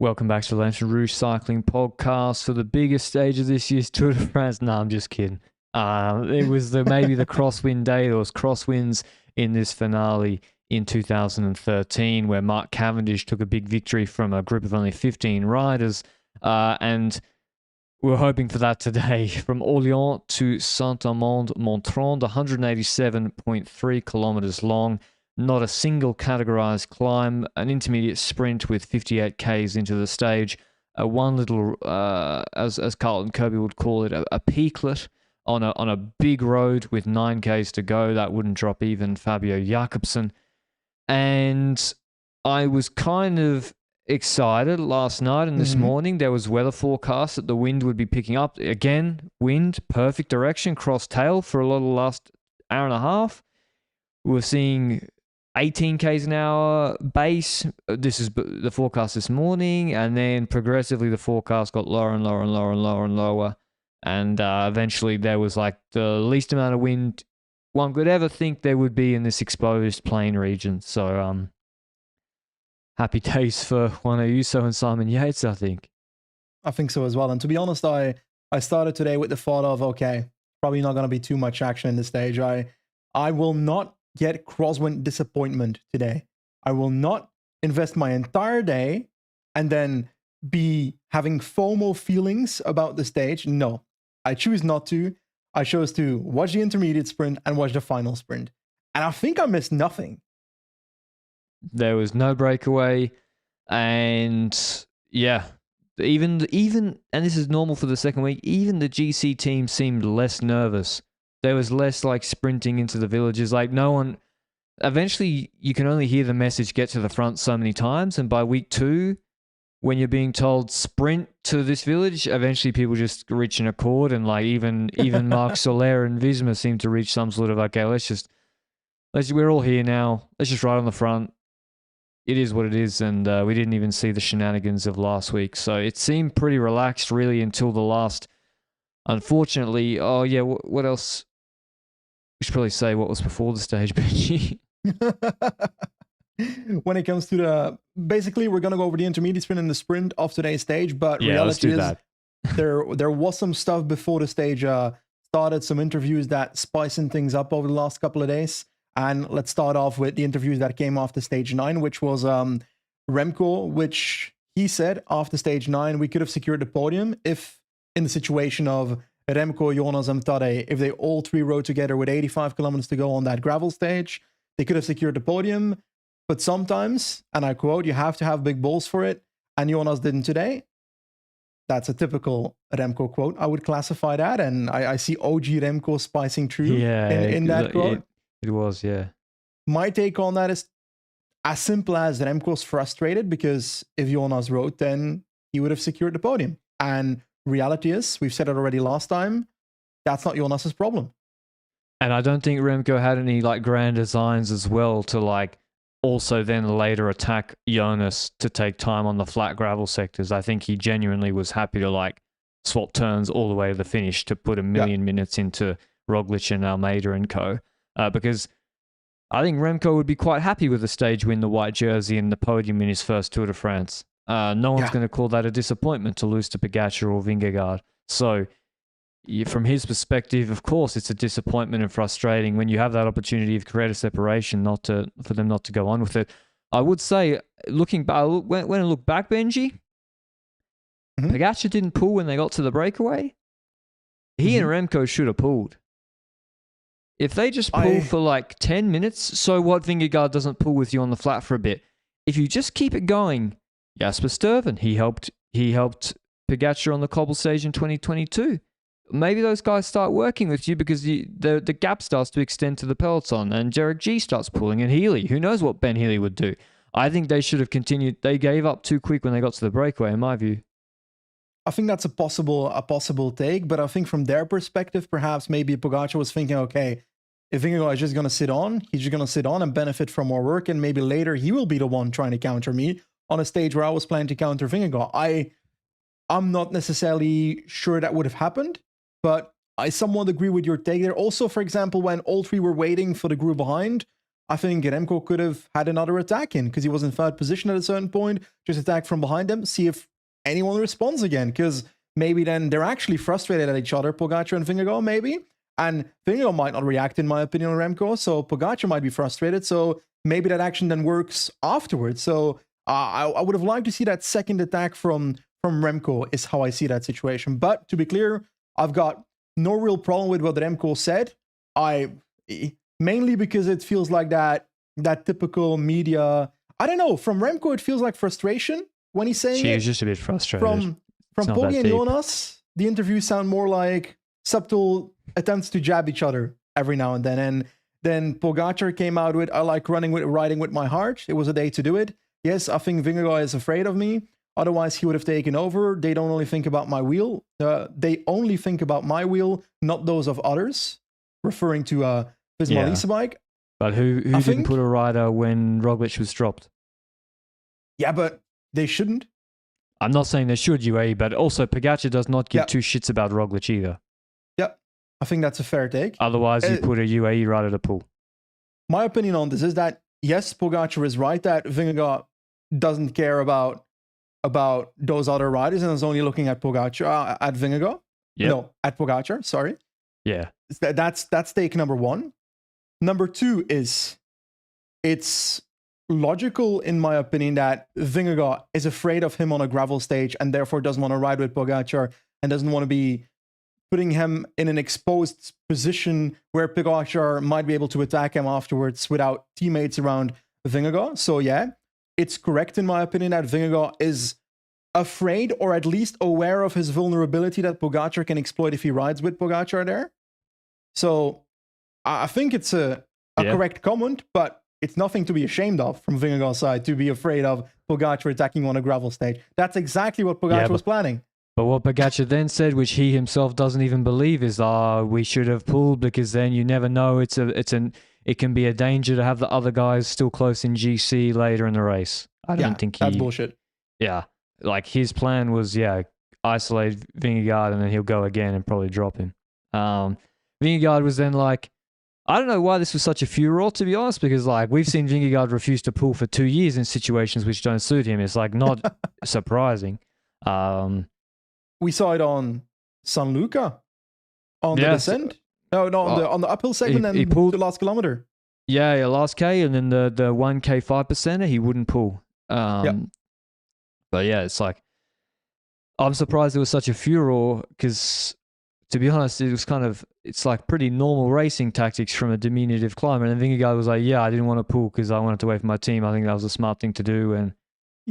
Welcome back to the Lanterne Rouge Cycling Podcast for the biggest stage of this year's Tour de France. No, I'm just kidding. It was maybe the crosswind day. There was crosswinds in this finale in 2013 where Mark Cavendish took a big victory from a group of only 15 riders. And we're hoping for that today. From Orléans to Saint-Amand-Montrond, 187.3 kilometers long. Not a single categorized climb, an intermediate sprint with 58 Ks into the stage, one little, as Carlton Kirby would call it, a peaklet on a big road with 9 Ks to go. That wouldn't drop even Fabio Jakobsen. And I was kind of excited last night and this morning. There was weather forecast that the wind would be picking up. Again, wind, perfect direction, cross tail for a lot of the last hour and a half. We're seeing 18 Ks an hour base. This is the forecast this morning, and then progressively the forecast got lower and lower and lower and lower and lower, and eventually there was like the least amount of wind one could ever think there would be in this exposed plain region. So happy days for Juan Ayuso and Simon Yates, I think. I think so as well. And to be honest, I started today with the thought of, okay, probably not going to be too much action in this stage. I will not get crosswind disappointment today. I will not invest my entire day and then be having FOMO feelings about the stage. No, I choose not to. I chose to watch the intermediate sprint and watch the final sprint. And I think I missed nothing. There was no breakaway. And yeah, even and this is normal for the second week, even the GC team seemed less nervous. There was less like sprinting into the villages. Like no one, eventually you can only hear the message get to the front so many times. And by week 2, when you're being told sprint to this village, eventually people just reach an accord. And like even Marc Soler and Visma seem to reach some sort of, okay, we're all here now. Let's just ride on the front. It is what it is. And we didn't even see the shenanigans of last week. So it seemed pretty relaxed really until the last, unfortunately. Oh yeah, what else? We should probably say what was before the stage, Benji. When it comes to basically we're going to go over the intermediate sprint and the sprint of today's stage, but yeah, reality let's do is there was some stuff before the stage started, some interviews that spicing things up over the last couple of days. And let's start off with the interviews that came after stage 9, which was Remco, which he said after stage 9, we could have secured the podium if in the situation of Remco, Jonas and Tadej, if they all 3 rode together with 85 kilometers to go on that gravel stage, they could have secured the podium. But sometimes, and I quote, you have to have big balls for it, and Jonas didn't today. That's a typical Remco quote. I would classify that, and I see OG Remco spicing through in that quote. It was, yeah. My take on that is as simple as Remco's frustrated because if Jonas rode, then he would have secured the podium. And reality is, we've said it already last time, that's not Jonas's problem. And I don't think Remco had any like grand designs as well to like also then later attack Jonas to take time on the flat gravel sectors. I think he genuinely was happy to like swap turns all the way to the finish to put a million minutes into Roglic and Almeida and co. Because I think Remco would be quite happy with the stage win, the white jersey and the podium in his first Tour de France. No one's going to call that a disappointment to lose to Pogačar or Vingegaard. So from his perspective, of course, it's a disappointment and frustrating when you have that opportunity of create a separation, for them not to go on with it. I would say, looking back, when I look back, Benji, Pogačar didn't pull when they got to the breakaway. He and Remco should have pulled. If they just pull for like 10 minutes, so what? Vingegaard doesn't pull with you on the flat for a bit. If you just keep it going, Jasper Stuyven, he helped Pogačar on the cobble stage in 2022. Maybe those guys start working with you because the gap starts to extend to the peloton and Jarek G starts pulling and Healy. Who knows what Ben Healy would do? I think they should have continued. They gave up too quick when they got to the breakaway, in my view. I think that's a possible take, but I think from their perspective, perhaps maybe Pogačar was thinking, okay, if Vingegaard is just going to sit on, he's just going to sit on and benefit from more work, and maybe later he will be the one trying to counter me on a stage where I was planning to counter Vingegaard. I'm not necessarily sure that would have happened, but I somewhat agree with your take there. Also, for example, when all 3 were waiting for the group behind, I think Remco could have had another attack in because he was in third position at a certain point. Just attack from behind them, see if anyone responds again. Because maybe then they're actually frustrated at each other, Pogacar and Vingegaard, maybe. And Vingegaard might not react, in my opinion, on Remco. So Pogacar might be frustrated. So maybe that action then works afterwards. So I would have liked to see that second attack from Remco, is how I see that situation. But to be clear, I've got no real problem with what Remco said. Mainly because it feels like that typical media. I don't know. From Remco, it feels like frustration when he's saying She was just a bit frustrated. From Poggi and Jonas, the interviews sound more like subtle attempts to jab each other every now and then. And then Pogacar came out with, I like riding with my heart. It was a day to do it. Yes, I think Vingegaard is afraid of me. Otherwise, he would have taken over. They don't only think about my wheel. They only think about my wheel, not those of others. Referring to Visma Lease bike. But who didn't put a rider when Roglic was dropped? Yeah, but they shouldn't. I'm not saying they should, UAE, but also Pogacar does not give two shits about Roglic either. Yeah, I think that's a fair take. Otherwise, you put a UAE rider to pull. My opinion on this is that, yes, Pogacar is right that Vingegaard doesn't care about those other riders and is only looking at Pogacar, at Vingegaard. Yep. No, at Pogacar, sorry. Yeah. That's take number one. Number two is, it's logical, in my opinion, that Vingegaard is afraid of him on a gravel stage and therefore doesn't want to ride with Pogacar and doesn't want to be putting him in an exposed position where Pogacar might be able to attack him afterwards without teammates around Vingegaard. So yeah, it's correct, in my opinion, that Vingegaard is afraid or at least aware of his vulnerability that Pogacar can exploit if he rides with Pogacar there. So I think it's a correct comment, but it's nothing to be ashamed of from Vingegaard's side to be afraid of Pogacar attacking on a gravel stage. That's exactly what Pogacar was planning. But what Pogacar then said, which he himself doesn't even believe, is, we should have pulled because then you never know. It can be a danger to have the other guys still close in GC later in the race. I don't think that's bullshit. Yeah, like his plan was, isolate Vingegaard and then he'll go again and probably drop him. Vingegaard was then like, I don't know why this was such a furor, to be honest, because like we've seen Vingegaard refuse to pull for 2 years in situations which don't suit him. It's like not surprising. We saw it on San Luca on the descent. On the uphill segment and he pulled the last kilometer. Yeah, last K and then the 1K 5%er he wouldn't pull. But yeah, it's like I'm surprised there was such a furor because, to be honest, it's like pretty normal racing tactics from a diminutive climber. And Vingegaard was like, I didn't want to pull because I wanted to wait for my team. I think that was a smart thing to do. And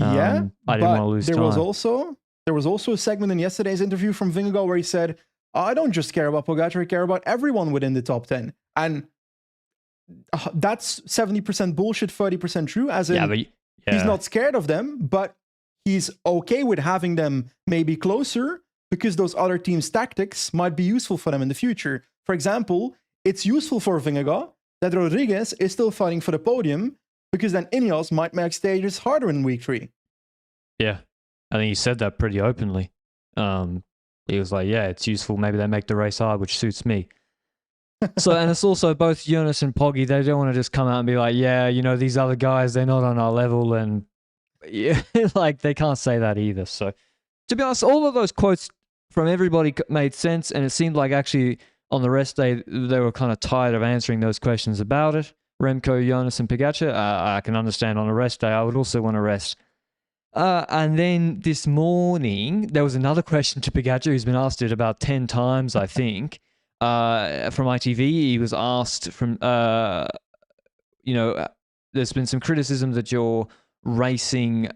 I didn't want to lose time. There was also a segment in yesterday's interview from Vingegaard where he said, I don't just care about Pogacar, I care about everyone within the top 10. And that's 70% bullshit, 30% true, as in he's not scared of them, but he's okay with having them maybe closer because those other teams' tactics might be useful for them in the future. For example, it's useful for Vingegaard that Rodriguez is still fighting for the podium because then Ineos might make stages harder in week 3. Yeah, I think he said that pretty openly. He was like, it's useful. Maybe they make the race hard, which suits me. So, and it's also both Jonas and Poggi. They don't want to just come out and be like, these other guys, they're not on our level. And like they can't say that either. So to be honest, all of those quotes from everybody made sense. And it seemed like actually on the rest day, they were kind of tired of answering those questions about it. Remco, Jonas and Pogacar, I can understand on a rest day. I would also want to rest. And then this morning, there was another question to Pogacar who's been asked it about 10 times, I think, from ITV. He was asked from, there's been some criticism that you're racing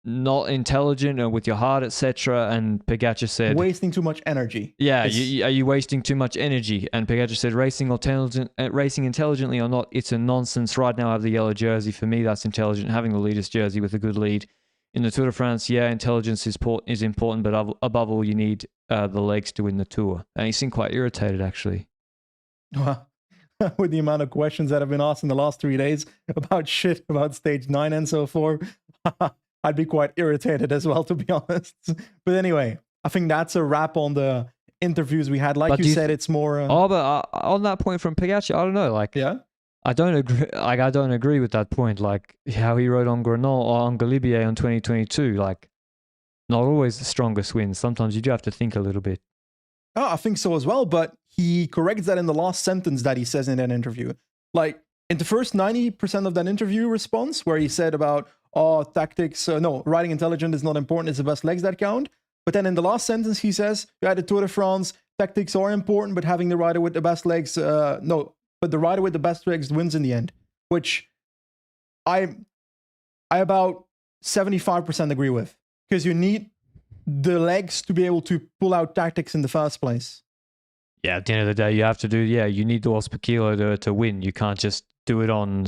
not intelligent or with your heart, etc. And Pogacar said, wasting too much energy. Yeah, are you wasting too much energy? And Pogacar said, racing intelligently or not, it's a nonsense. Right now I have the yellow jersey. For me, that's intelligent. Having the leader's jersey with a good lead. In the Tour de France, intelligence is important, but above all, you need the legs to win the Tour. And he seemed quite irritated, actually. With the amount of questions that have been asked in the last 3 days about stage 9 and so forth, I'd be quite irritated as well, to be honest. But anyway, I think that's a wrap on the interviews we had. Like you said, it's more... but on that point from Pogacar, I don't know. I don't agree. Like, I don't agree with that point. Like how he rode on Grenoble or on Galibier on 2022. Like, not always the strongest wins. Sometimes you do have to think a little bit. Oh, I think so as well, but he corrects that in the last sentence that he says in that interview. Like, in the first 90% of that interview response, where he said about, tactics, no, riding intelligent is not important, it's the best legs that count. But then in the last sentence, he says, yeah, the Tour de France, tactics are important, but having the rider with the best legs, no, but the rider with the best legs wins in the end, which I about 75% agree with, because you need the legs to be able to pull out tactics in the first place. Yeah, at the end of the day, you have to do, you need the watts per kilo to win. You can't just do it on,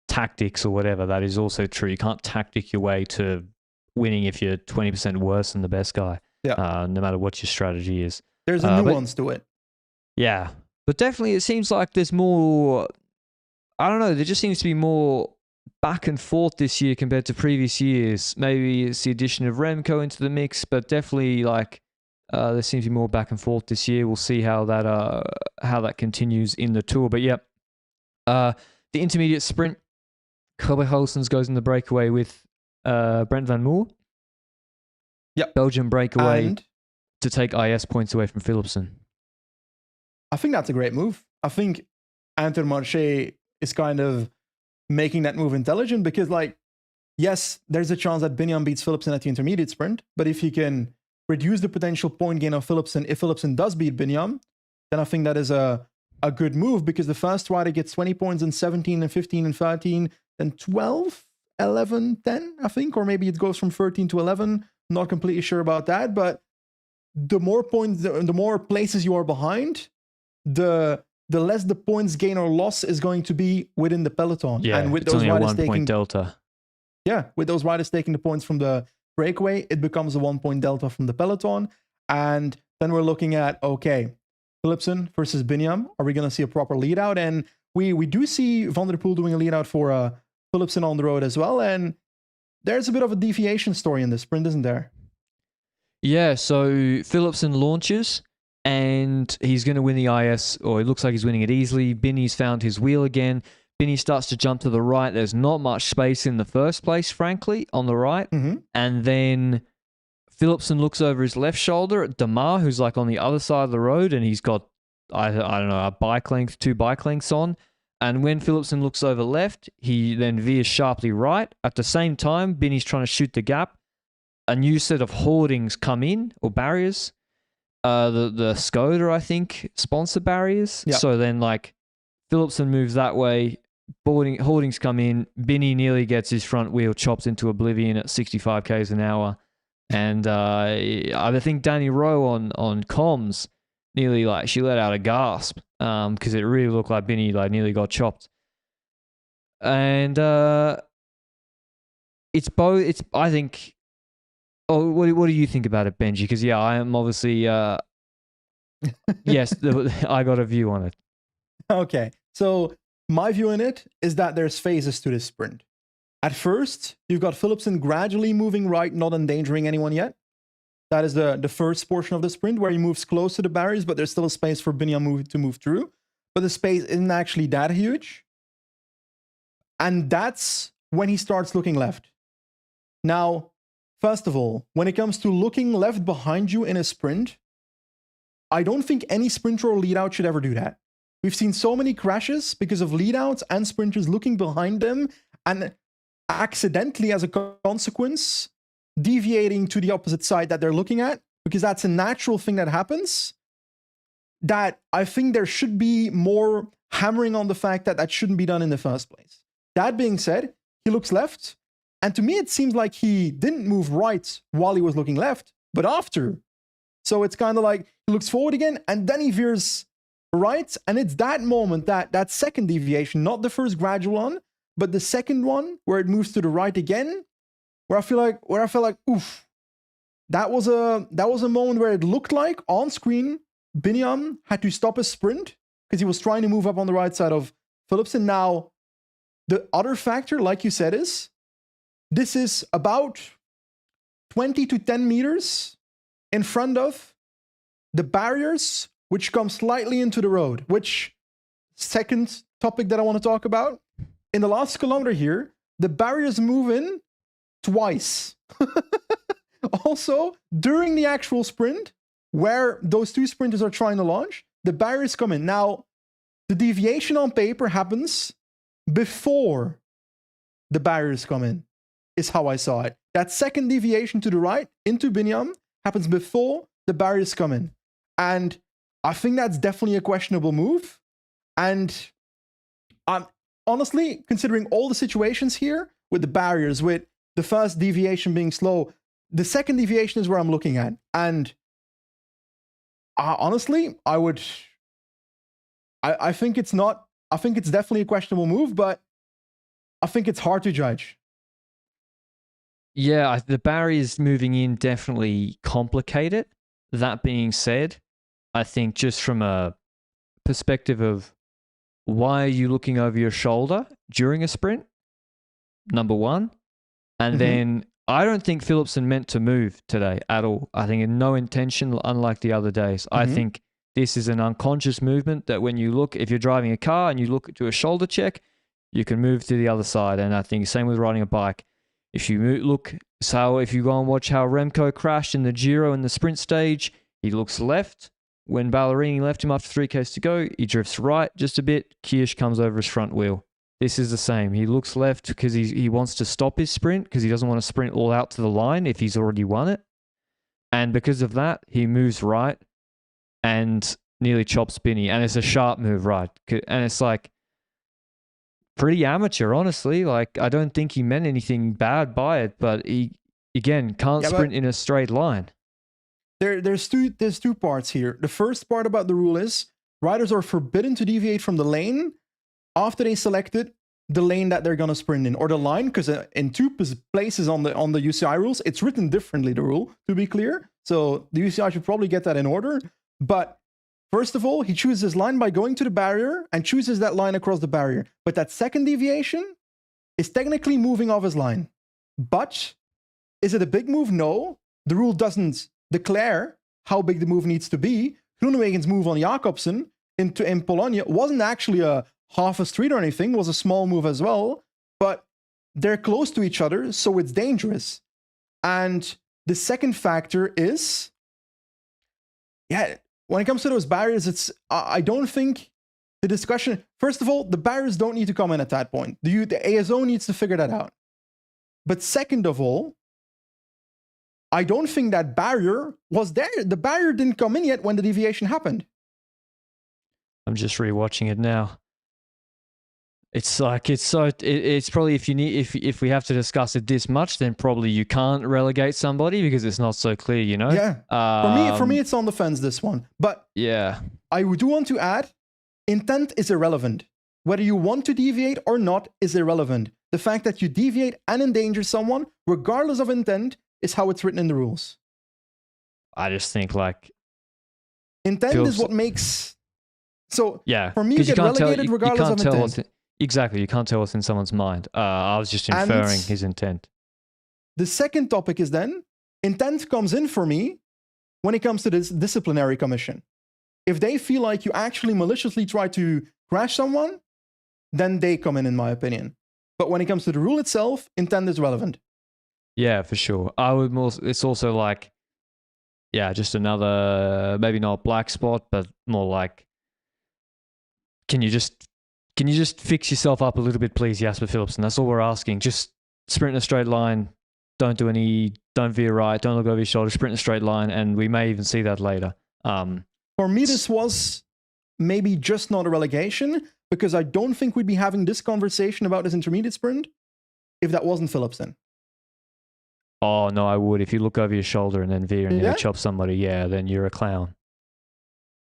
tactics or whatever. That is also true. You can't tactic your way to winning if you're 20% worse than the best guy, no matter what your strategy is. There's a nuance to it. Yeah, but definitely it seems like there's more, I don't know, there just seems to be more back and forth this year compared to previous years. Maybe it's the addition of Remco into the mix, but definitely there seems to be more back and forth this year. We'll see how that continues in the Tour. But the intermediate sprint, Kobe Holsons goes in the breakaway with Brent Van Moor. Yep. Belgian breakaway to take IS points away from Philipsen. I think that's a great move. I think Intermarché is kind of making that move intelligent because, yes, there's a chance that Biniam beats Philipsen at the intermediate sprint, but if he can reduce the potential point gain of Philipsen, if Philipsen does beat Biniam, then I think that is a good move because the first rider gets 20 points in 17 and 15 and 13, then 12, 11, 10, I think, or maybe it goes from 13 to 11. Not completely sure about that, but the more points, the more places you are behind, the less the points gain or loss is going to be within the peloton. Yeah, and with it's those only riders a 1 point delta. Yeah, with those riders taking the points from the breakaway, it becomes a 1 point delta from the peloton. And then we're looking at, okay, Philipsen versus Biniam. Are we going to see a proper lead out? And we do see Van der Poel doing a lead out for Philipsen on the road as well. And there's a bit of a deviation story in this sprint, isn't there? Yeah, so Philipsen launches and he's going to win the IS, or it looks like he's winning it easily. Binny's found his wheel again. Binny starts to jump to the right. There's not much space in the first place, frankly, on the right. Mm-hmm. And then Philipsen looks over his left shoulder at Damar, who's on the other side of the road, and he's got, I don't know, two bike lengths on. And when Philipsen looks over left, he then veers sharply right. At the same time, Binny's trying to shoot the gap. A new set of hoardings come in, or barriers. The Skoda, I think, sponsor barriers. Yep. So then, Philipsen moves that way. Hoardings come in. Binny nearly gets his front wheel chopped into oblivion at 65 k's an hour. And I think Danny Rowe on comms nearly she let out a gasp because it really looked like Binny nearly got chopped. And it's both. It's I think. Oh, what do you think about it, Benji? Because I am obviously yes, I got a view on it. Okay, so my view on it is that there's phases to this sprint. At first, you've got Philipsen gradually moving right, not endangering anyone yet. That is the first portion of the sprint where he moves close to the barriers, but there's still a space for Biniam to move through. But the space isn't actually that huge. And that's when he starts looking left. Now, first of all, when it comes to looking left behind you in a sprint, I don't think any sprinter or lead-out should ever do that. We've seen so many crashes because of lead-outs and sprinters looking behind them and accidentally, as a consequence, deviating to the opposite side that they're looking at, because that's a natural thing that happens, that I think there should be more hammering on the fact that that shouldn't be done in the first place. That being said, he looks left, and to me it seems like he didn't move right while he was looking left, but after. So it's kind of like he looks forward again, and then he veers right, and it's that moment, that second deviation, not the first gradual one, but the second one where it moves to the right again, where I felt like, oof, that was a moment where it looked like on screen Biniam had to stop his sprint because he was trying to move up on the right side of Philipsen. Now, the other factor, like you said, is this is about 20 to 10 meters in front of the barriers, which come slightly into the road, which second, topic that I want to talk about. In the last kilometer here, the barriers move in twice. Also, during the actual sprint, where those two sprinters are trying to launch, the barriers come in. Now, the deviation on paper happens before the barriers come in, is how I saw it. That second deviation to the right into Binyam happens before the barriers come in. And I think that's definitely a questionable move. And I'm honestly, considering all the situations here with the barriers, with the first deviation being slow, the second deviation is where I'm looking at. And honestly, I think it's not, I think it's definitely a questionable move, but I think it's hard to judge. Yeah, the barriers moving in definitely complicate it. That being said, I think just from a perspective of why are you looking over your shoulder during a sprint, number one. And then I don't think Philipsen meant to move today at all. I think no intention, unlike the other days. I think this is an unconscious movement that when you look, if you're driving a car and you look to a shoulder check, you can move to the other side. And I think same with riding a bike. If you look, so if you go and watch how Remco crashed in the Giro in the sprint stage, he looks left. When Ballerini left him after 3Ks to go, he drifts right just a bit. Kirsch comes over his front wheel. This is the same. He looks left because he wants to stop his sprint because he doesn't want to sprint all out to the line if he's already won it. And because of that, he moves right and nearly chops Binny. And it's a sharp move, right? And it's like pretty amateur, honestly. Like, I don't think he meant anything bad by it, but he, again, can't sprint in a straight line. There's two parts here. The first part about the rule is riders are forbidden to deviate from the lane after they selected the lane that they're going to sprint in, or the line, because in two places on the UCI rules, it's written differently, the rule, to be clear. So the UCI should probably get that in order. But first of all, he chooses his line by going to the barrier and chooses that line across the barrier. But that second deviation is technically moving off his line. But is it a big move? No. The rule doesn't declare how big the move needs to be. Groenewegen's move on Jakobsen in Polonia wasn't actually a half a street or anything, was a small move as well, but they're close to each other, so it's dangerous. And the second factor is, when it comes to those barriers, I don't think the discussion, first of all, the barriers don't need to come in at that point. The ASO needs to figure that out. But second of all, I don't think that barrier was there. The barrier didn't come in yet when the deviation happened. I'm just rewatching it now. It's like, it's probably, if we have to discuss it this much, then probably you can't relegate somebody because it's not so clear, you know? Yeah. For me, it's on the fence, this one. But yeah, I do want to add, intent is irrelevant. Whether you want to deviate or not is irrelevant. The fact that you deviate and endanger someone, regardless of intent, is how it's written in the rules. I just think like intent is what makes. So yeah, for me, you get relegated regardless of intent. Exactly, you can't tell what's in someone's mind. I was just inferring his intent. The second topic is then intent comes in for me when it comes to this disciplinary commission. If they feel like you actually maliciously try to crash someone, then they come in my opinion. But when it comes to the rule itself, intent is relevant. Yeah, for sure. It's also like, yeah, just another, maybe not black spot, but more like, can you just fix yourself up a little bit, please, Jasper Philipsen? That's all we're asking. Just sprint in a straight line. Don't veer right. Don't look over your shoulder. Sprint in a straight line, and we may even see that later. For me, this was maybe just not a relegation, because I don't think we'd be having this conversation about this intermediate sprint if that wasn't Philipsen. Oh, no, I would. If you look over your shoulder and then veer and you chop somebody, then you're a clown.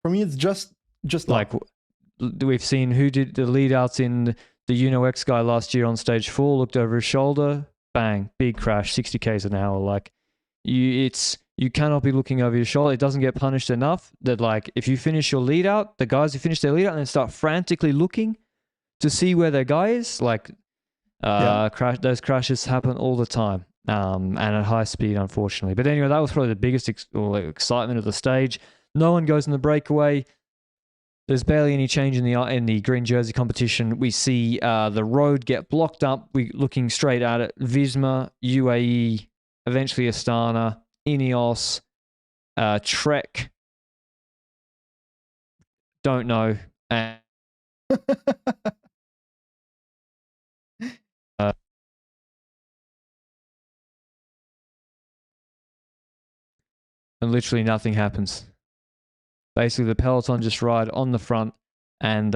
For me, it's just like we've seen who did the lead outs in the Uno X guy last year on stage 4, looked over his shoulder, bang, big crash, 60 k's an hour. Like you cannot be looking over your shoulder. It doesn't get punished enough that like if you finish your lead out, the guys who finish their lead out and then start frantically looking to see where their guy is, like those crashes happen all the time. And at high speed, unfortunately. But anyway, that was probably the biggest excitement of the stage. No one goes in the breakaway. there's barely any change in the green jersey competition. We see the road get blocked up. We looking straight at it. Visma, UAE, eventually Astana, Ineos, Trek. Don't know. And literally nothing happens. Basically, the peloton just ride on the front, and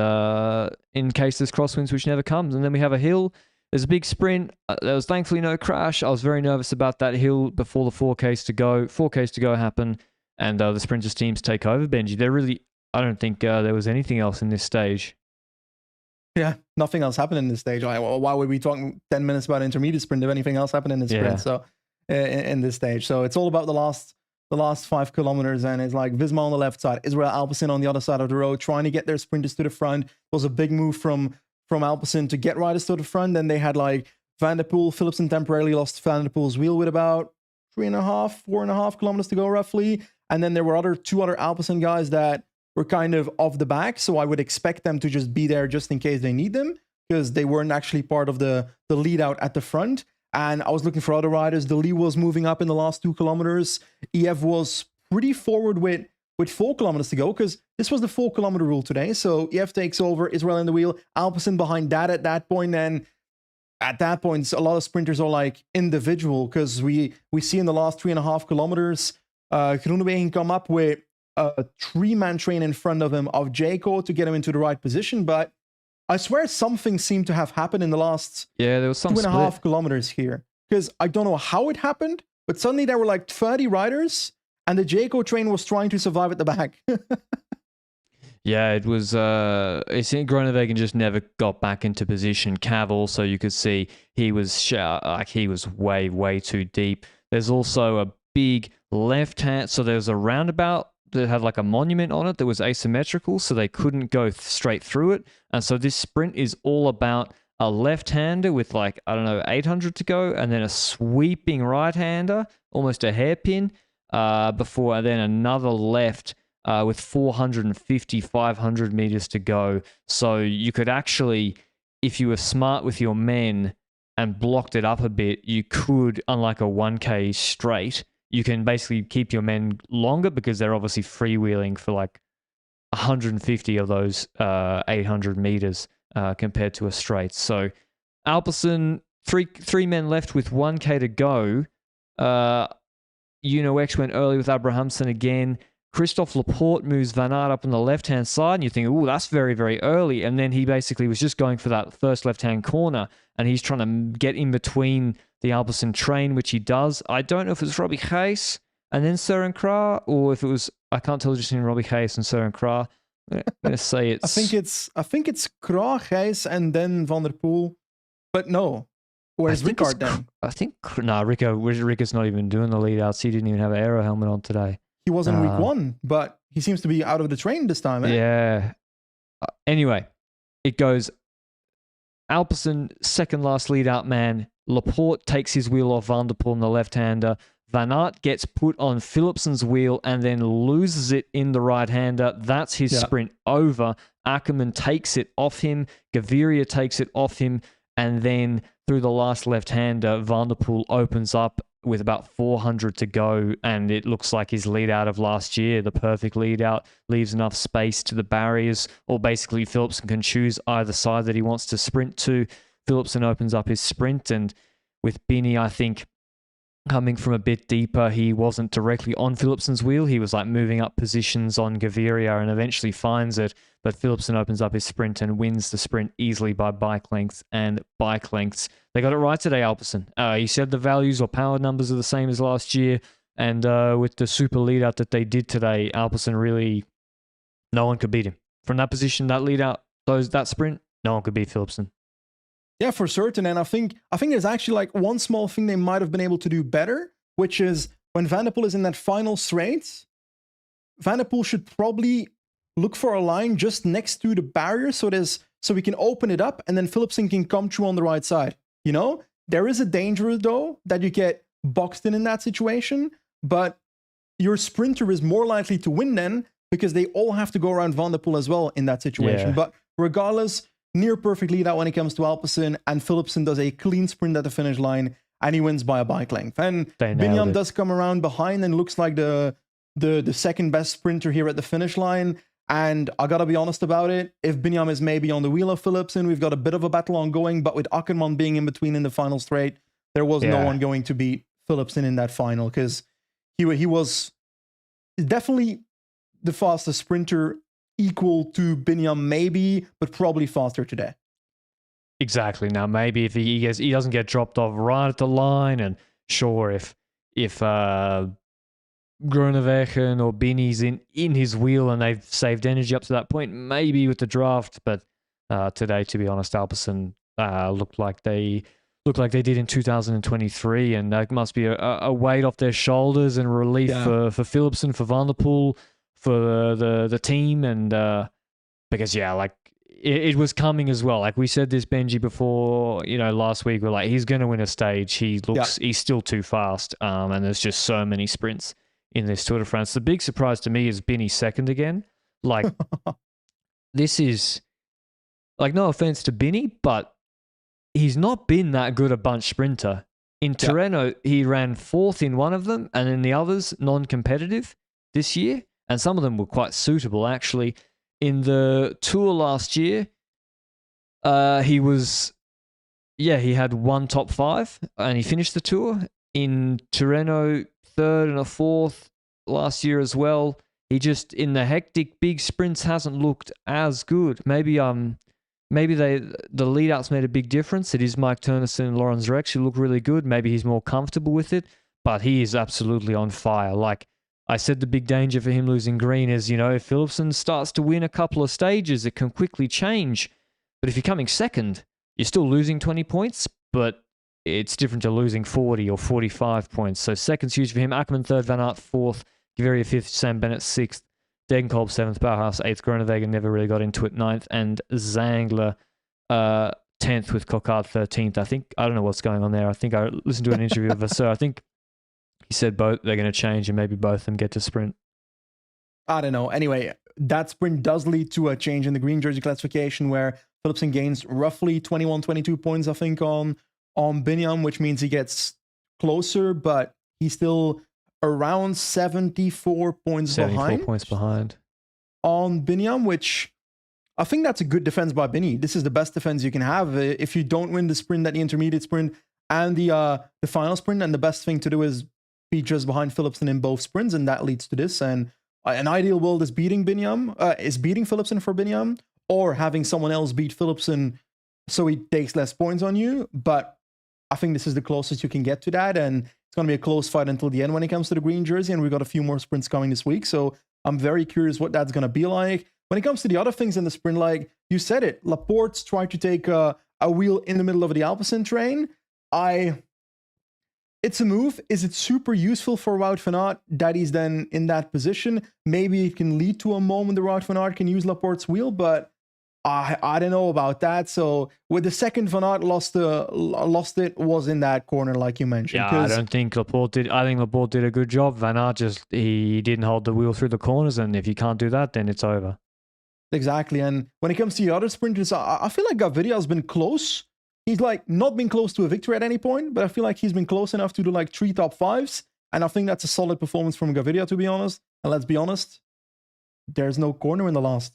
in case there's crosswinds, which never comes. And then we have a hill. There's a big sprint. There was thankfully no crash. I was very nervous about that hill before the 4Ks to go. 4Ks to go happen, and the sprinters teams take over. Benji, I don't think there was anything else in this stage. Yeah, nothing else happened in this stage. Why would we talk 10 minutes about intermediate sprint if anything else happened in this sprint? So in this stage, so it's all about the last 5 kilometers, and it's like Visma on the left side, Israel Alpecin on the other side of the road, trying to get their sprinters to the front. It was a big move from Alpecin to get riders to the front. Then they had like Van der Poel, Philipsen temporarily lost Van der Poel's wheel with about 4.5 kilometers to go roughly. And then there were two other Alpecin guys that were kind of off the back. So I would expect them to just be there just in case they need them, because they weren't actually part of the lead out at the front. And I was looking for other riders. The lead was moving up in the last 2 kilometers. EF was pretty forward with 4 kilometers to go, because this was the 4 kilometer rule today. So EF takes over, Israel in the wheel, Alpecin behind that at that point. And at that point, a lot of sprinters are like individual, because we see in the last 3.5 kilometers, Groenewegen come up with a 3-man train in front of him of Jaco to get him into the right position. But I swear something seemed to have happened in the last there was some 2.5 kilometers here, because I don't know how it happened, but suddenly there were like 30 riders and the Jaco train was trying to survive at the back. Yeah, it was. It seemed Groenewegen just never got back into position. Cav also, you could see he was way too deep. There's also a big left hand. So there's a roundabout that had like a monument on it that was asymmetrical, so they couldn't go straight through it. And so this sprint is all about a left-hander with like, I don't know, 800 to go, and then a sweeping right-hander, almost a hairpin, before, and then another left with 450, 500 meters to go. So you could actually, if you were smart with your men and blocked it up a bit, you could, unlike a 1K straight, you can basically keep your men longer, because they're obviously freewheeling for like 150 of those 800 meters compared to a straight. So Alpecin, three men left with 1K to go. X went early with Abrahamsen again. Christophe Laporte moves Van Aert up on the left-hand side, and you think, oh, that's very, very early. And then he basically was just going for that first left-hand corner, and he's trying to get in between the Alpecin train, which he does. I don't know if it was Robbie Hayes and then Søren Kragh, or if it was, I can't tell just in Robbie Hayes and Søren Kragh. I'm going to say it's... I think it's Kragh, Hayes, and then Van der Poel. But no. Where's Ricard then? Ricard's not even doing the lead outs. He didn't even have an aero helmet on today. He was in week 1, but he seems to be out of the train this time. Yeah. Anyway, it goes Alpecin, second last lead out man. Laporte takes his wheel off Van der Poel on the left-hander. Van Aert gets put on Philipsen's wheel and then loses it in the right-hander. That's his sprint over. Ackermann takes it off him. Gaviria takes it off him. And then through the last left-hander, Van der Poel opens up with about 400 to go, and it looks like his lead out of last year, the perfect lead out, leaves enough space to the barriers, or basically Philipsen can choose either side that he wants to sprint to. Philipsen opens up his sprint, and with Bini, I think, coming from a bit deeper, he wasn't directly on Philipsen's wheel. He was like moving up positions on Gaviria and eventually finds it, but Philipsen opens up his sprint and wins the sprint easily by bike lengths and bike lengths. They got it right today, Alpecin. He said the values or power numbers are the same as last year, and with the super lead out that they did today, Alpecin really, no one could beat him. From that position, that lead out, that sprint, no one could beat Philipsen. Yeah, for certain. And I think there's actually like one small thing they might have been able to do better, which is when Van der Poel is in that final straight, Van der Poel should probably look for a line just next to the barrier so we can open it up and then Philipsen can come through on the right side. You know, there is a danger though that you get boxed in that situation, but your sprinter is more likely to win then because they all have to go around Van der Poel as well in that situation. Yeah. But regardless, near perfect lead out when it comes to Alpecin, and Philipsen does a clean sprint at the finish line, and he wins by a bike length. And Binyam does come around behind and looks like the second best sprinter here at the finish line. And I gotta be honest about it, if Binyam is maybe on the wheel of Philipsen, we've got a bit of a battle ongoing, but with Akkerman being in between in the final straight, there was no one going to beat Philipsen in that final, because he was definitely the fastest sprinter, equal to Binyam maybe, but probably faster today. Exactly. Now, maybe if he doesn't get dropped off right at the line, and sure, if Groenewegen or Binny's in his wheel and they've saved energy up to that point, maybe with the draft. But today, to be honest, Alpecin looked like they did in 2023, and that must be a weight off their shoulders and relief for Philipsen, for Van der Poel, for the team, and because it was coming as well. Like we said this, Benji, before, last week, we're like, he's going to win a stage. He's still too fast, and there's just so many sprints in this Tour de France. The big surprise to me is Binny second again. Like, this is, like, no offense to Binny, but he's not been that good a bunch sprinter. In Tirreno, he ran fourth in one of them, and in the others, non-competitive this year, and some of them were quite suitable, actually. In the Tour last year, he had one top five, and he finished the Tour. In Tirreno, third and a fourth last year as well. He just, in the hectic big sprints, hasn't looked as good. Maybe the lead-outs made a big difference. It is Mike Turnison and Lorenz Rex who look really good. Maybe he's more comfortable with it, but he is absolutely on fire. Like I said, the big danger for him losing green is, if Philipsen starts to win a couple of stages, it can quickly change. But if you're coming second, you're still losing 20 points, but it's different to losing 40 or 45 points. So second's huge for him. Ackerman third, Van Aert fourth, Gaviria fifth, Sam Bennett sixth, Degenkolb seventh, Bauhaus eighth, Groenewegen never really got into it ninth, and Zangler 10th with Coquard 13th. I don't know what's going on there. I think I listened to an interview of Vasseur. I think he said both they're going to change and maybe both of them get to sprint. I don't know. Anyway, that sprint does lead to a change in the green jersey classification where Philipsen gains roughly 21, 22 points, I think, on Binyam, which means he gets closer, but he's still around 74 points behind on Binyam, which I think that's a good defense by Binny. This is the best defense you can have. If you don't win the sprint, at the intermediate sprint and the final sprint, and the best thing to do is be just behind Philipsen in both sprints, and that leads to this. And an ideal world is beating Philipsen for Binyam, or having someone else beat Philipsen so he takes less points on you. But I think this is the closest you can get to that, and it's going to be a close fight until the end when it comes to the green jersey, and we've got a few more sprints coming this week, so I'm very curious what that's going to be like. When it comes to the other things in the sprint, like you said it, Laporte's tried to take a wheel in the middle of the Alpecin train. It's a move. Is it super useful for Wout van Aert that he's then in that position? Maybe it can lead to a moment where Wout van Aert can use Laporte's wheel, but I don't know about that. So with the second Van Aert lost it was in that corner, like you mentioned. Yeah, I don't think Laporte did. I think Laporte did a good job. Van Aert he didn't hold the wheel through the corners, and if you can't do that, then it's over. Exactly. And when it comes to the other sprinters, I feel like Gaviria has been close. He's like not been close to a victory at any point, but I feel like he's been close enough to do like 3 top fives. And I think that's a solid performance from Gaviria, to be honest. And let's be honest, there's no corner in the last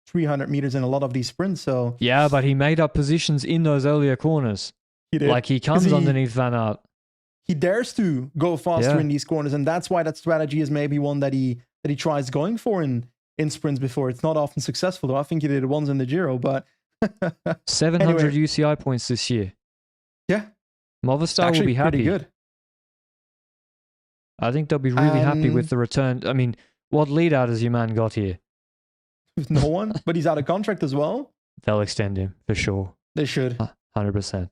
300 meters in a lot of these sprints. So yeah, but he made up positions in those earlier corners. He did. Like he comes underneath Van Aert. He dares to go faster in these corners, and that's why that strategy is maybe one that he tries going for in sprints before. It's not often successful, though. I think he did it once in the Giro, but 700 anyway. UCI points this year. Yeah. Movistar will be happy. Pretty good. I think they'll be really happy with the return. I mean, what lead out has your man got here? No one, but he's out of contract as well. They'll extend him for sure. They should. 100%.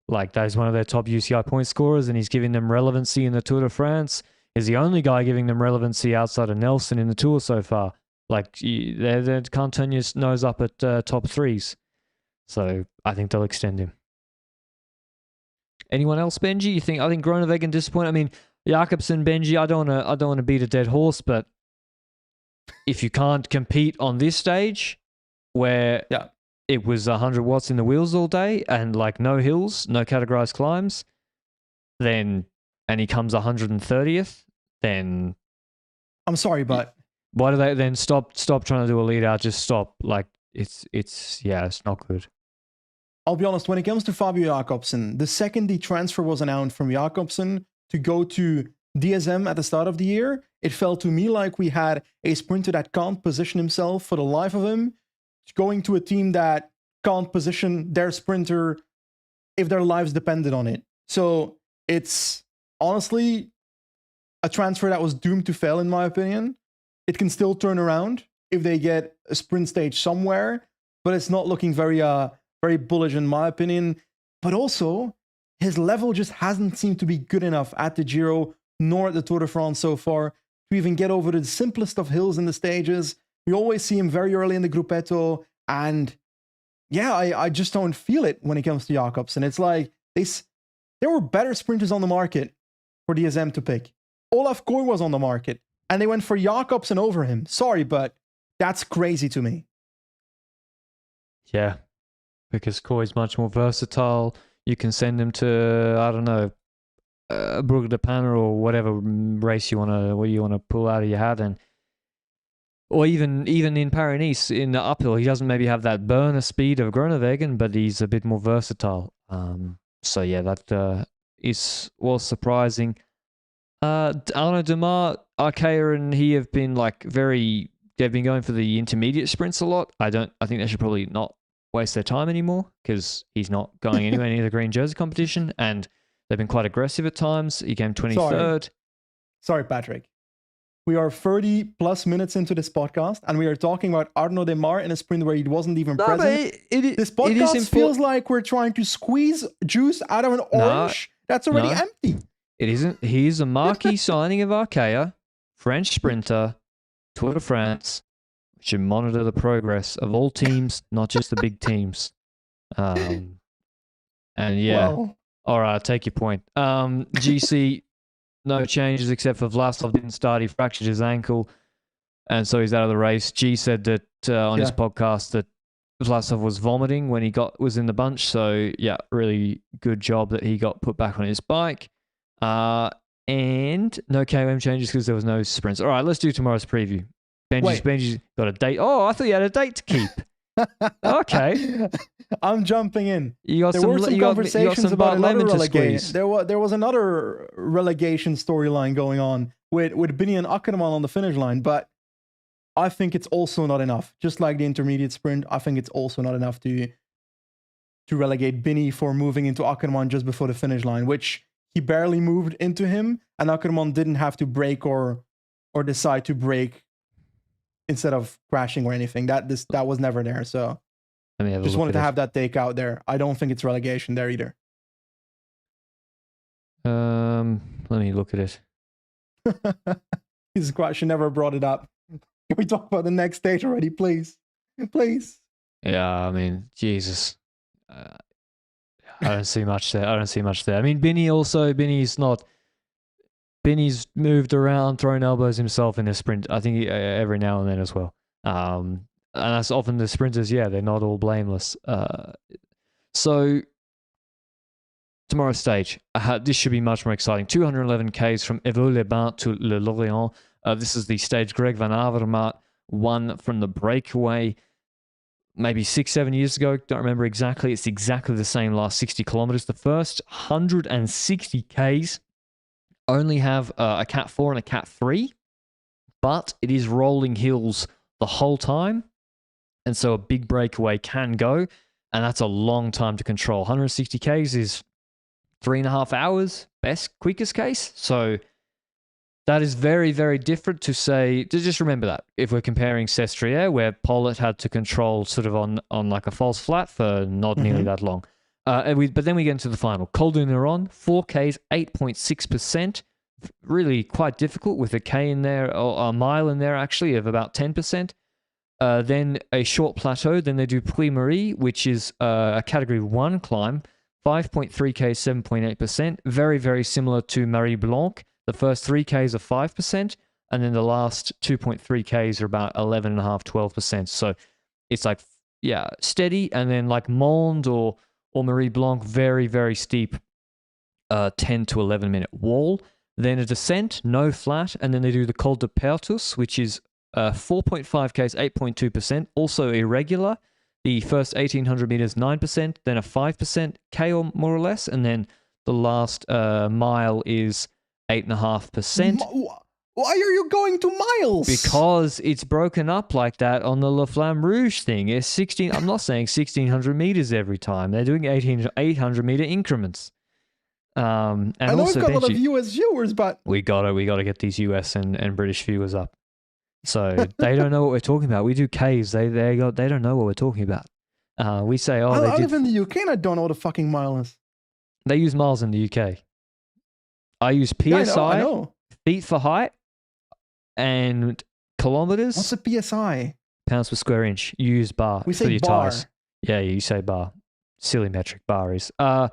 Like, that is one of their top UCI point scorers, and he's giving them relevancy in the Tour de France. He's the only guy giving them relevancy outside of Nelson in the Tour so far. Like, they can't turn your nose up at top threes. So I think they'll extend him. Anyone else, Benji? I think Groenewegen disappointed? I mean, Jakobsen, Benji, I don't want to beat a dead horse, but if you can't compete on this stage where Yeah. it was 100 watts in the wheels all day and like no hills, no categorized climbs, then and he comes 130th, then I'm sorry, but why do they then stop trying to do a lead out? Just stop. Like it's not good. I'll be honest, when it comes to Fabio Jakobsen, the second the transfer was announced from Jakobsen to go to DSM at the start of the year, it felt to me like we had a sprinter that can't position himself for the life of him, going to a team that can't position their sprinter if their lives depended on it. So it's honestly a transfer that was doomed to fail, in my opinion. It can still turn around if they get a sprint stage somewhere, but it's not looking very bullish in my opinion. But also, his level just hasn't seemed to be good enough at the Giro nor at the Tour de France so far to even get over the simplest of hills in the stages. We always see him very early in the gruppetto, and yeah, I just don't feel it when it comes to Jakobsen. It's like there were better sprinters on the market for DSM to pick. Olaf Koy was on the market, and they went for Jakobsen over him. Sorry, but that's crazy to me. Yeah, because Koy's much more versatile. You can send him to, I don't know, Brugge de Panne or whatever race you want to pull out of your hat, and or even in Paris-Nice in the uphill, he doesn't maybe have that burner speed of Groenewegen, but he's a bit more versatile. So yeah, that was surprising. Arnaud Demar, Arkea, and he have been they've been going for the intermediate sprints a lot. I think they should probably not waste their time anymore because he's not going anywhere near the green jersey competition, and they've been quite aggressive at times. He came 23rd. Sorry, Patrick. We are 30 plus minutes into this podcast, and we are talking about Arnaud Demar in a sprint where he wasn't even present. This podcast feels like we're trying to squeeze juice out of an orange that's already empty. It isn't. He's a marquee signing of Arkea, French sprinter, Tour de France. Should monitor the progress of all teams, not just the big teams. And yeah, well, all right, I'll take your point. GC, no changes except for Vlasov didn't start. He fractured his ankle, and so he's out of the race. G said that on his podcast that Vlasov was vomiting when he was in the bunch. So yeah, really good job that he got put back on his bike. And no KOM changes because there was no sprints. All right, let's do tomorrow's preview. Benji's got a date. Oh, I thought you had a date to keep. Okay. I'm jumping in. There were some conversations about another relegation. There was another relegation storyline going on with Bini and Akkerman on the finish line, but I think it's also not enough. Just like the intermediate sprint, I think it's also not enough to relegate Bini for moving into Akkerman just before the finish line, which he barely moved into him, and Akkerman didn't have to brake or decide to brake instead of crashing or anything. That was never there. So just wanted to have that take out there. I don't think it's relegation there either. Let me look at it. Jesus Christ, she never brought it up. Can we talk about the next stage already, please? Please. Yeah, I mean, Jesus. I don't see much there. I mean, Binny's moved around, thrown elbows himself in a sprint. I think every now and then as well. And that's often the sprinters. Yeah, they're not all blameless. So tomorrow's stage, this should be much more exciting. 211 Ks from Évaux-les-Bains to Le Lorient. This is the stage Greg Van Avermaet won from the breakaway maybe 6-7 years ago. Don't remember exactly. It's exactly the same last 60 kilometers. The first 160 Ks only have a Cat 4 and a Cat 3, but it is rolling hills the whole time, and so a big breakaway can go, and that's a long time to control. 160 Ks is 3.5 hours, quickest case. So that is very, very different to say, just remember that. If we're comparing Sestriere, where Pollitt had to control sort of on like a false flat for not nearly that long. But then we get into the final. Col du Neuron, 4Ks, 8.6%. Really quite difficult with a K in there, or a mile in there actually, of about 10%. Then a short plateau. Then they do Puy Marie, which is a category 1 climb, 5.3K, 7.8%. Very, very similar to Marie Blanc. The first 3Ks are 5%. And then the last 2.3Ks are about 11.5%, 12%. So it's like, yeah, steady. And then like Mond or Marie Blanc, very, very steep 10 to 11 minute wall. Then a descent, no flat. And then they do the Col de Pertus, which is 4.5Ks, 8.2%. Also irregular. The first 1,800 meters, 9%. Then a 5% K or more or less. And then the last mile is 8.5%. Why are you going to miles? Because it's broken up like that on the La Flamme Rouge thing. It's 16. I'm not saying 1,600 meters every time. They're doing 800 meter increments. And I know also, we've got a lot of Benji, US viewers, but we gotta get these US and British viewers up. So they don't know what we're talking about. We do Ks. They don't know what we're talking about. We say, oh, I live in the UK and I don't know what a fucking mile is. They use miles in the UK. I use PSI, Yeah, I know. feet for height, and kilometers. What's a PSI? Pounds per square inch. You use bar We for say your bar. tires. Yeah, you say bar. Silly metric bar is. And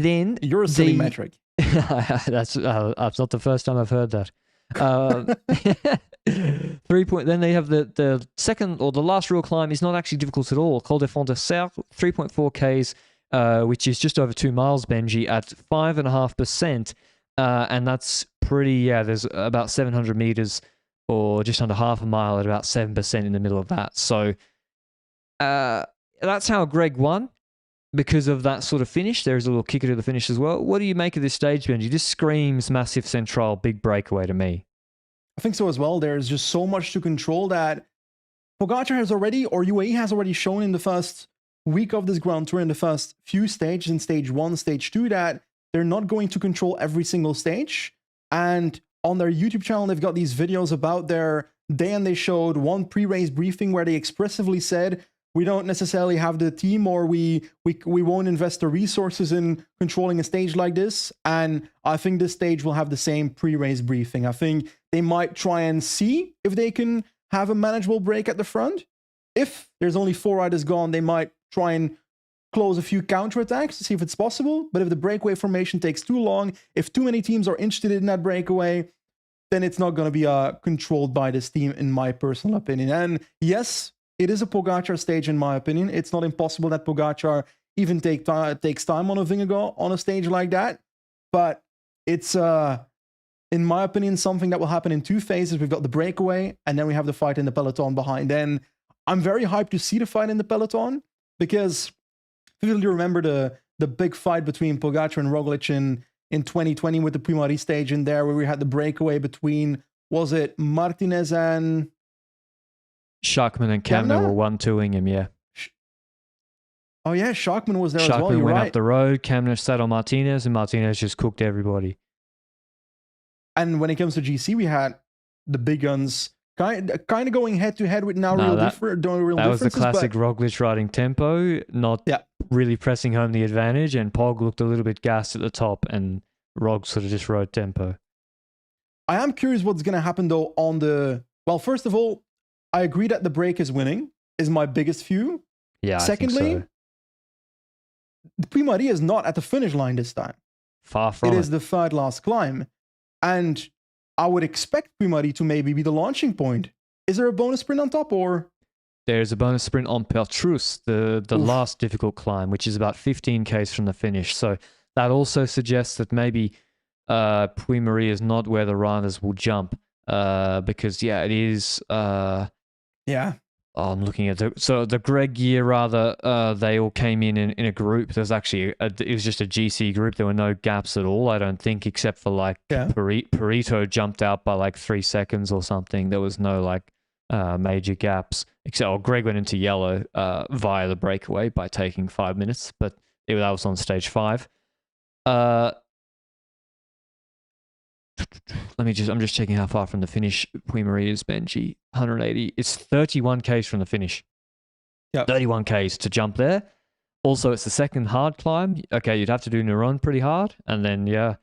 then You're a silly metric. that's not the first time I've heard that. 3 point. Then they have the second or the last real climb is not actually difficult at all. Col de Fond de Serre, 3.4 Ks, which is just over 2 miles, Benji, at 5.5%. And that's pretty, yeah, there's about 700 meters or just under half a mile at about 7% in the middle of that. So that's how Greg won because of that sort of finish. There's a little kicker to the finish as well. What do you make of this stage, Benji? This screams Massif Central, big breakaway to me. I think so as well. There's just so much to control that Pogacar has already, or UAE has already shown in the first week of this Grand Tour, in the first few stages, in stage 1, stage 2, that they're not going to control every single stage. And on their YouTube channel, they've got these videos about their day, and they showed one pre-race briefing where they expressively said, we don't necessarily have the team, or we won't invest the resources in controlling a stage like this. And I think this stage will have the same pre-race briefing. I think they might try and see if they can have a manageable break at the front. If there's only 4 riders gone, they might try and close a few counterattacks to see if it's possible. But if the breakaway formation takes too long, if too many teams are interested in that breakaway, then it's not going to be controlled by this team, in my personal opinion. And yes, it is a Pogacar stage, in my opinion. It's not impossible that Pogacar even takes time on a Vingegaard on a stage like that. But it's, in my opinion, something that will happen in 2 phases. We've got the breakaway, and then we have the fight in the peloton behind. And I'm very hyped to see the fight in the peloton, because if you remember the big fight between Pogacar and Roglic in 2020 with the Puy-Marie stage in there, where we had the breakaway between, was it Martinez and Schachmann and Kamna were 1-2ing him, yeah. Oh yeah, Schachmann was there as well. Schachmann You're went right. up the road, Kamna sat on Martinez, and Martinez just cooked everybody. And when it comes to GC, we had the big guns kind of going head to head with That was the classic Roglic riding tempo, not really pressing home the advantage, and Pog looked a little bit gassed at the top, and Rog sort of just rode tempo. I am curious what's going to happen though on the... Well, first of all, I agree that the break is winning, is my biggest view. Yeah, Secondly, I think so. the Puy-Marie is not at the finish line this time. Far from It is the third last climb. And I would expect Puy-Marie to maybe be the launching point. Is there a bonus sprint on top, or? There's a bonus sprint on Pertrus, the last difficult climb, which is about 15 Ks from the finish. So that also suggests that maybe Puy-Marie is not where the riders will jump, because it is. I'm looking at the Greg year rather. They all came in a group. There's actually it was just a GC group. There were no gaps at all, I don't think, except for like Perito jumped out by like 3 seconds or something. There was no major gaps. Except Greg went into yellow via the breakaway by taking 5 minutes, but that was on stage 5. I'm just checking how far from the finish Puy-Marie is, Benji. 180. It's 31 Ks from the finish. Yeah. 31 Ks to jump there. Also, it's the second hard climb. Okay, you'd have to do Neuron pretty hard. And then,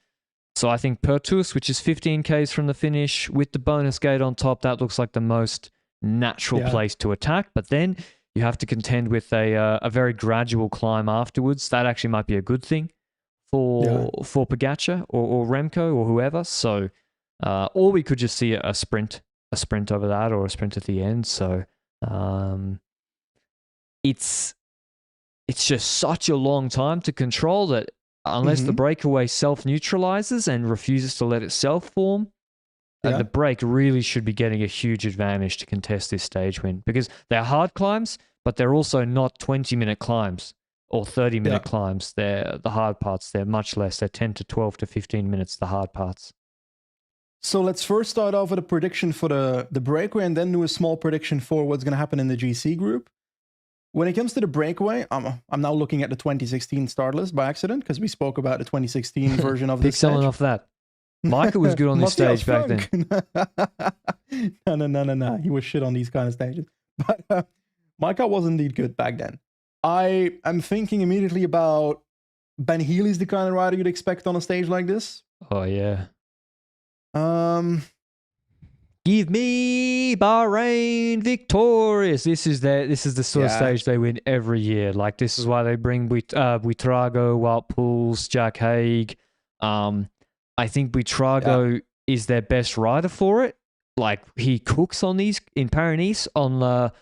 So I think Pertus, which is 15 Ks from the finish, with the bonus gate on top, that looks like the most natural place to attack. But then you have to contend with a very gradual climb afterwards. That actually might be a good thing for Pogacar or Remco or whoever. So Or we could just see a sprint over that, or a sprint at the end. So it's just such a long time to control that unless the breakaway self-neutralizes and refuses to let itself form, the break really should be getting a huge advantage to contest this stage win, because they're hard climbs, but they're also not 20-minute climbs or 30-minute climbs. They're the hard parts. They're much less. They're 10 to 12 to 15 minutes, the hard parts. So let's first start off with a prediction for the breakaway and then do a small prediction for what's going to happen in the GC group. When it comes to the breakaway, I'm now looking at the 2016 start list by accident because we spoke about the 2016 version of this stage. Big selling stage. off that. Micah was good on this stage back then. No. He was shit on these kind of stages. But Micah was indeed good back then. I am thinking immediately about Ben Healy's the kind of rider you'd expect on a stage like this. Oh, yeah. Give me Bahrain victorious. This is the sort of stage they win every year. Like, this is why they bring Buitrago, Wout Poels, Jack Haig. I think Buitrago is their best rider for it. Like, he cooks on these in Paris-Nice on what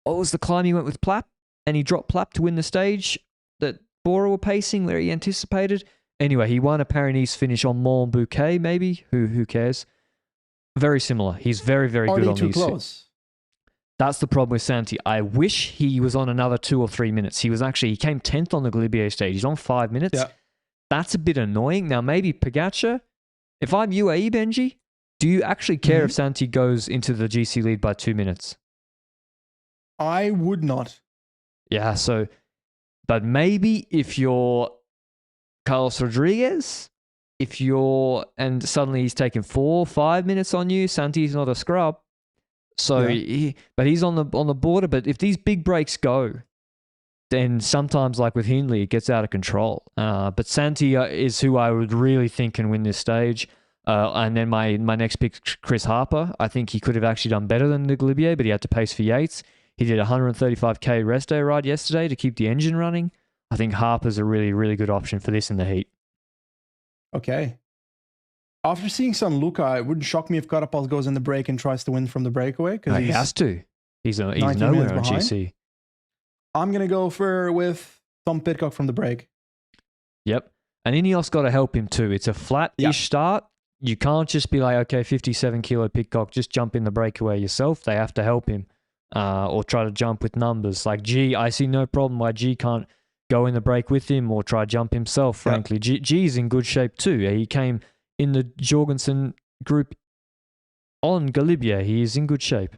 was the climb he went with Plapp, and he dropped Plapp to win the stage that Broe were pacing where he anticipated. Anyway, he won a Paris-Nice finish on Mont Bouquet, maybe. Who cares? Very similar. He's very, very good on these. Close? That's the problem with Santi. I wish he was on another 2 or 3 minutes. He came 10th on the Galibier stage. He's on 5 minutes. Yeah. That's a bit annoying. Now, maybe Pogačar, if I'm UAE, Benji, do you actually care if Santi goes into the GC lead by 2 minutes? I would not. Yeah, so, but maybe if you're Carlos Rodriguez, and suddenly he's taking 4 or 5 minutes on you, Santi's not a scrub. So, but he's on the border. But if these big breaks go, then sometimes, like with Hindley, it gets out of control. But Santi is who I would really think can win this stage. And then my next pick, Chris Harper. I think he could have actually done better than the Galibier, but he had to pace for Yates. He did a 135k rest day ride yesterday to keep the engine running. I think Harper's a really, really good option for this in the heat. Okay. After seeing San Luca, it wouldn't shock me if Carapaz goes in the break and tries to win from the breakaway. No, he has to. He's nowhere on GC. I'm going to go with Tom Pidcock from the break. Yep. And Ineos got to help him too. It's a flat-ish start. You can't just be like, okay, 57 kilo Pidcock, just jump in the breakaway yourself. They have to help him or try to jump with numbers. Like G, I see no problem why G can't go in the break with him or try jump himself, frankly. G's in good shape too. He came in the Jorgensen group on Galibier. He is in good shape.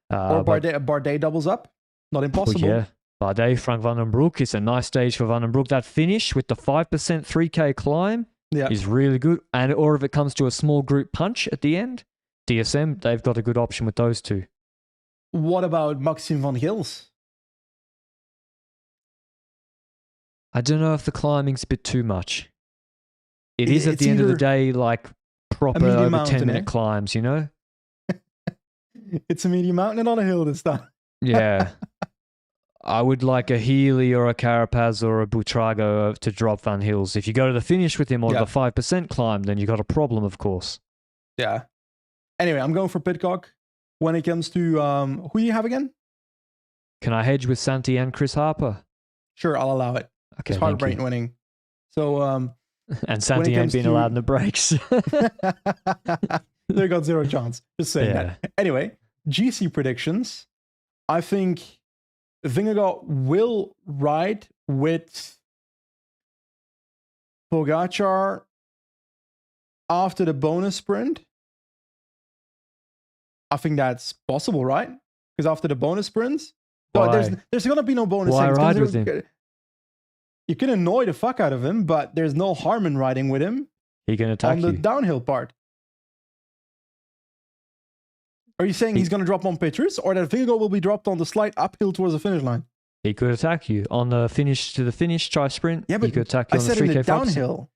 Or Bardet doubles up. Not impossible. Yeah. Bardet, Frank Van den Broek. It's a nice stage for Van den Broek. That finish with the 5% 3K climb is really good. Or if it comes to a small group punch at the end, DSM, they've got a good option with those two. What about Maxime van Gils? I don't know if the climbing's a bit too much. It is at the end of the day like proper over 10-minute climbs, you know? It's a medium mountain and not a hill this time. Yeah. I would like a Healy or a Carapaz or a Buitrago to drop Van Hills. If you go to the finish with him or the 5% climb, then you got a problem, of course. Yeah. Anyway, I'm going for Pidcock. When it comes to who do you have again? Can I hedge with Santi and Chris Harper? Sure, I'll allow it. Okay, it's Heartbreak winning. So and Santi ain't been allowed in the breaks. They got zero chance. Just saying that. Anyway, GC predictions. I think Vingegaard will ride with Pogačar after the bonus sprint. I think that's possible, right? Because after the bonus sprints, there's going to be no bonus. Why ride with him? You can annoy the fuck out of him, but there's no harm in riding with him. He can attack on the downhill part. Are you saying he's going to drop on Petrus, or that Vingegaard will be dropped on the slight uphill towards the finish line? He could attack you on the finish to the finish. Try sprint. Yeah, but he could attack you on the 3K downhill.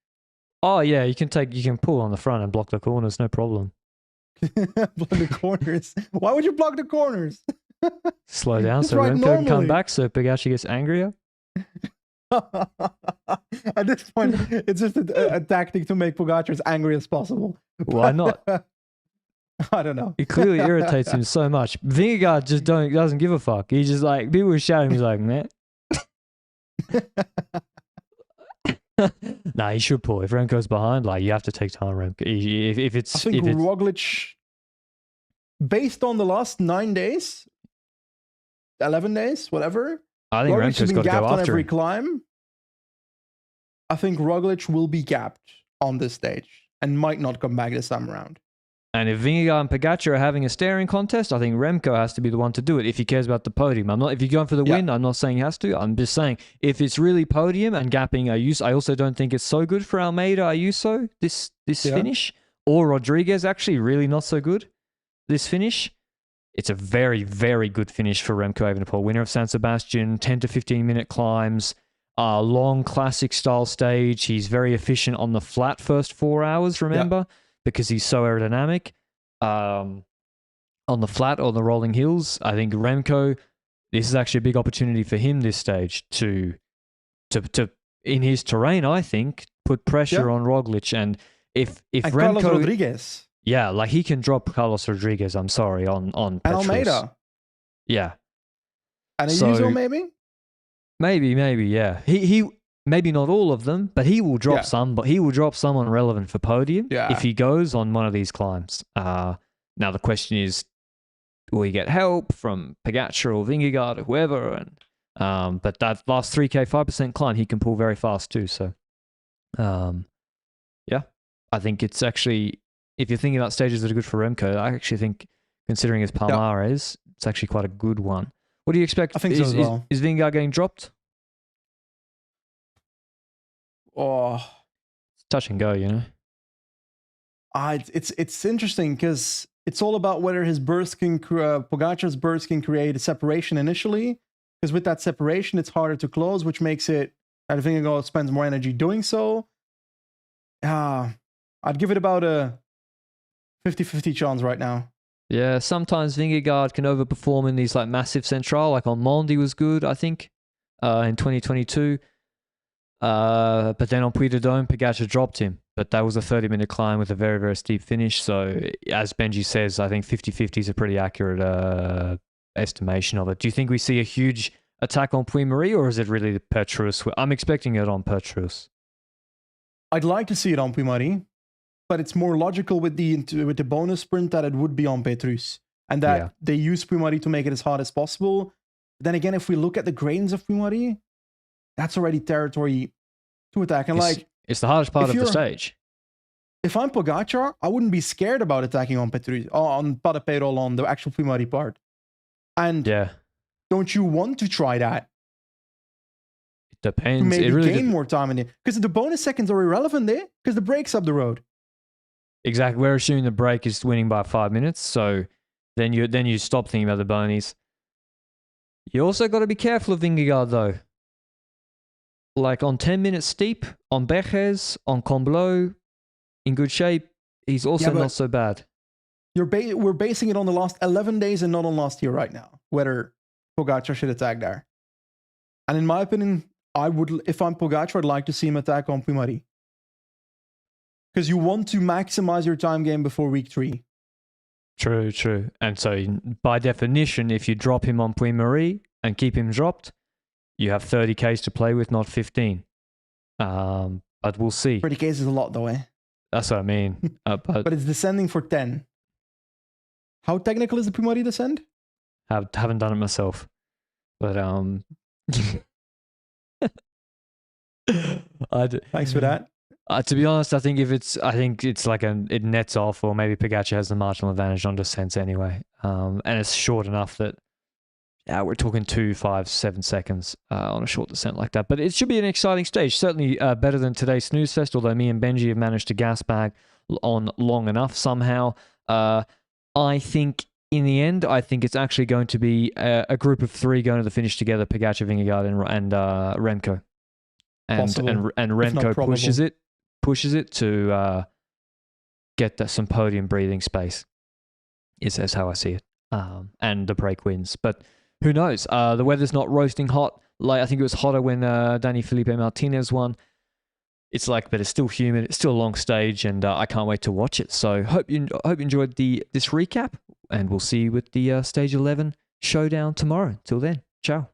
Oh yeah, you can pull on the front and block the corners, no problem. Block the corners. Why would you block the corners? Slow down so Remco can come back so Pogačar gets angrier. At this point, it's just a tactic to make Pogačar as angry as possible. Why not? I don't know. It clearly irritates him so much. Vingegaard just doesn't give a fuck. He's just like, people were shouting, he's like, man. Nah, he should pull. If Remco's behind, like, you have to take time, Remco. If it's... I think Roglic, based on the last 9 days, 11 days, whatever, I think Roglic's Remco's been got to go gapped on after every him. climb. I think Roglic will be gapped on this stage and might not come back this time around. And if Vingegaard and Pogacar are having a staring contest, I think Remco has to be the one to do it if he cares about the podium. If you're going for the win, I'm not saying he has to. I'm just saying if it's really podium and gapping Ayuso, I also don't think it's so good for Almeida Ayuso, this finish. Or Rodriguez, actually, really not so good, this finish. It's a very, very good finish for Remco Evenepoel. Winner of San Sebastian, 10 to 15 minute climbs, long classic style stage. He's very efficient on the flat first 4 hours, remember? Because he's so aerodynamic. On the flat or the rolling hills, I think Remco, this is actually a big opportunity for him this stage to in his terrain, I think, put pressure on Roglic. And if Remco... Carlos Rodriguez. Yeah, like he can drop Carlos Rodriguez, I'm sorry, on And Petrus. Almeida. Yeah. And Ayuso, maybe? Maybe, yeah. He maybe not all of them, but he will drop some. But he will drop someone relevant for podium if he goes on one of these climbs. Now the question is, will he get help from Pogacar or Vingegaard or whoever? And but that last 3K 5% climb, he can pull very fast too. So, yeah, I think it's actually, if you're thinking about stages that are good for Remco, I actually think, considering his Palmares, it's actually quite a good one. What do you expect? I think so as well. Is Vingegaard getting dropped? Oh, It's touch and go, you know. It's interesting because it's all about whether his burst can Pogacar's burst can create a separation initially. Because with that separation, it's harder to close, which makes it that Vingegaard spends more energy doing so. I'd give it about a 50-50 chance right now. Yeah, sometimes Vingegaard can overperform in these like massive central, like on Monde he was good, I think, in 2022. But then on Puy de Dôme, Pogacar dropped him. But that was a 30-minute climb with a very, very steep finish. So as Benji says, I think 50-50 is a pretty accurate estimation of it. Do you think we see a huge attack on Puy-Marie, or is it really the Petrus? I'm expecting it on Petrus. I'd like to see it on Puy-Marie, but it's more logical with the bonus sprint that it would be on Petrus, and that they use Puy-Marie to make it as hard as possible. Then again, if we look at the gradients of Puy-Marie, that's already territory to attack. And it's the hardest part of the stage. If I'm Pogacar, I wouldn't be scared about attacking on Petrus, on Pas de Pérols, on the actual Puy-Marie part. And don't you want to try that? It depends. To maybe it really gain more time in it. Because the bonus seconds are irrelevant there, because the break's up the road. Exactly. We're assuming the break is winning by 5 minutes, so then you stop thinking about the bonies. You also got to be careful of Vingegaard, though. Like on 10 minutes steep, on Berges, on Combloux, in good shape, he's also not so bad. We're basing it on the last 11 days and not on last year right now, whether Pogacar should attack there. And in my opinion, if I'm Pogacar, I'd like to see him attack on Puy-Marie. Because you want to maximize your time game before week 3. True. And so by definition, if you drop him on Puy-Marie and keep him dropped, you have 30Ks to play with, not 15. But we'll see. 30Ks is a lot though, eh? That's what I mean. But it's descending for 10. How technical is the Puy-Marie descent? Haven't done it myself. But Thanks for that. To be honest, I think it's like it nets off, or maybe Pogacar has the marginal advantage on descents anyway. And it's short enough that we're talking 2, 5, 7 seconds on a short descent like that. But it should be an exciting stage. Certainly better than today's snooze fest, although me and Benji have managed to gas bag on long enough somehow. I think in the end, it's actually going to be a group of 3 going to the finish together: Pogacar, Vingegaard, and Remco. And Remco pushes it to get some podium breathing space. Is how I see it. And the break wins, but who knows? The weather's not roasting hot. Like I think it was hotter when Danny Felipe Martinez won. it's like, but it's still humid. It's still a long stage, and I can't wait to watch it. So hope you enjoyed this recap, and we'll see you with the stage 11 showdown tomorrow. Till then, ciao.